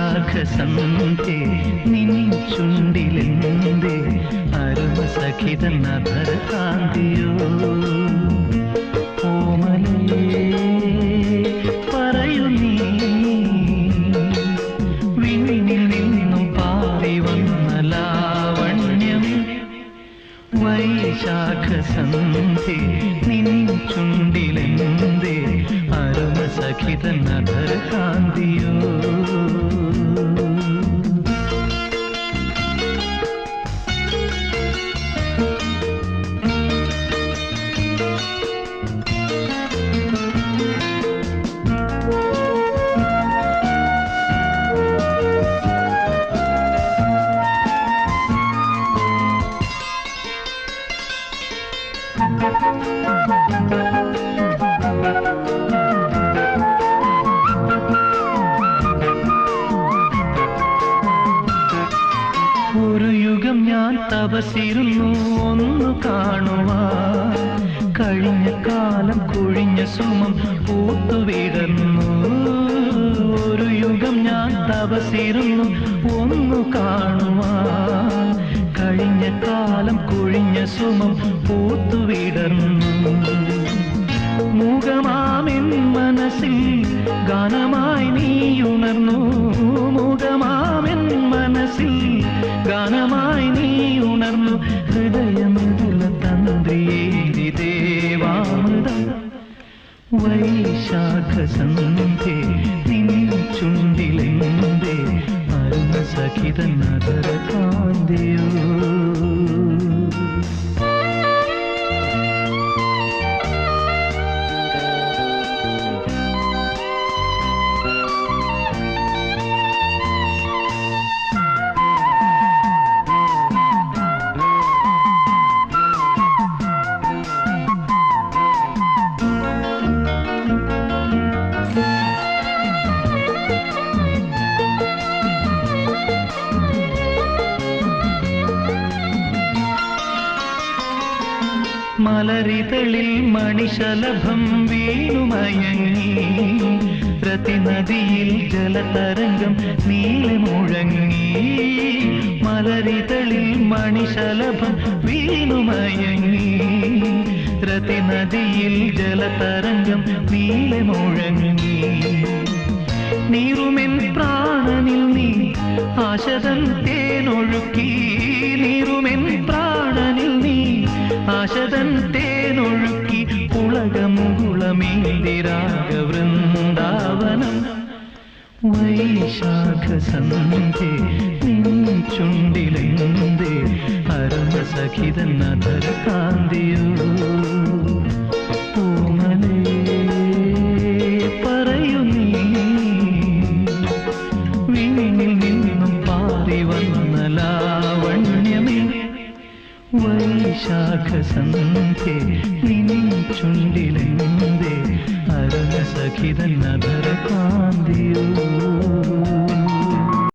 വൈശാഖസന്ധ്യേ നിൻ ചുണ്ടിലെന്തേ അരുമസഖിതനധരകാന്തിയോ ഓമലേ പറയൂ നീ വിണ്ണിൽ നിന്നും പാറി വന്ന ലാവണ്യം വൈശാഖസന്ധ്യേ നിൻ ചുണ്ടിലെന്തേ അരുമസഖിതനധരകാന്തിയോ ഒരു യുഗം ഞാൻ തപസിരുന്നു ഒന്നു കാണുവാൻ കഴിഞ്ഞ കാലം കൊഴിഞ്ഞ സുമം പൂത്തുവിടർന്നു ഒരു യുഗം ഞാൻ തപസിരുന്നു ഒന്നു കാണുവാൻ കഴിഞ്ഞ കാലം കൊഴിഞ്ഞ സുമം പൂത്തുവിടർന്നു മൂകമാമെൻ മനസ്സിൽ ഗാനമായി നീ ഉണർന്നു മൂകമാമെൻ മനസ്സിൽ ഗാനമായി നീ ഉണർന്നു ഹൃദയമുള്ള തന്ത്രിയേരി ദേവാമൃതം വൈശാഖസന്ധ്യേ നിൻ ചുണ്ടിലെന്തേ അരുമസഖിതനധരകാന്തിയോ മലരിതളിൽ മണിശലഭം വീണുമയങ്ങി പ്രതിനദിയിൽ ജലതരംഗം നീളെ മുഴങ്ങി മലരിതളിൽ മണിശലഭം വീണുമയങ്ങി പ്രതിനദിയിൽ ജലതരംഗം നീളെ മുഴങ്ങി നീറുമെൻ പ്രാണനിൽ നീ ആശതൻ തേനൊഴുക്കി നീറുമെൻ പ്രാണനിൽ നീ ആശതൻ തേനൊഴുക്കി പുളകമുകുളമേന്തിരാഗവൃന്ദാവനം വൈശാഖസന്ധ്യേ നിൻ ചുണ്ടിലെന്തേ അരുമസഖിതനധരകാന്തിയോ ഓമലേ പറയൂ നീ വിണ്ണിൽ നിന്നും പാറി വന്ന ലാവണ്യമേ വൈശാഖസന്ധ്യേ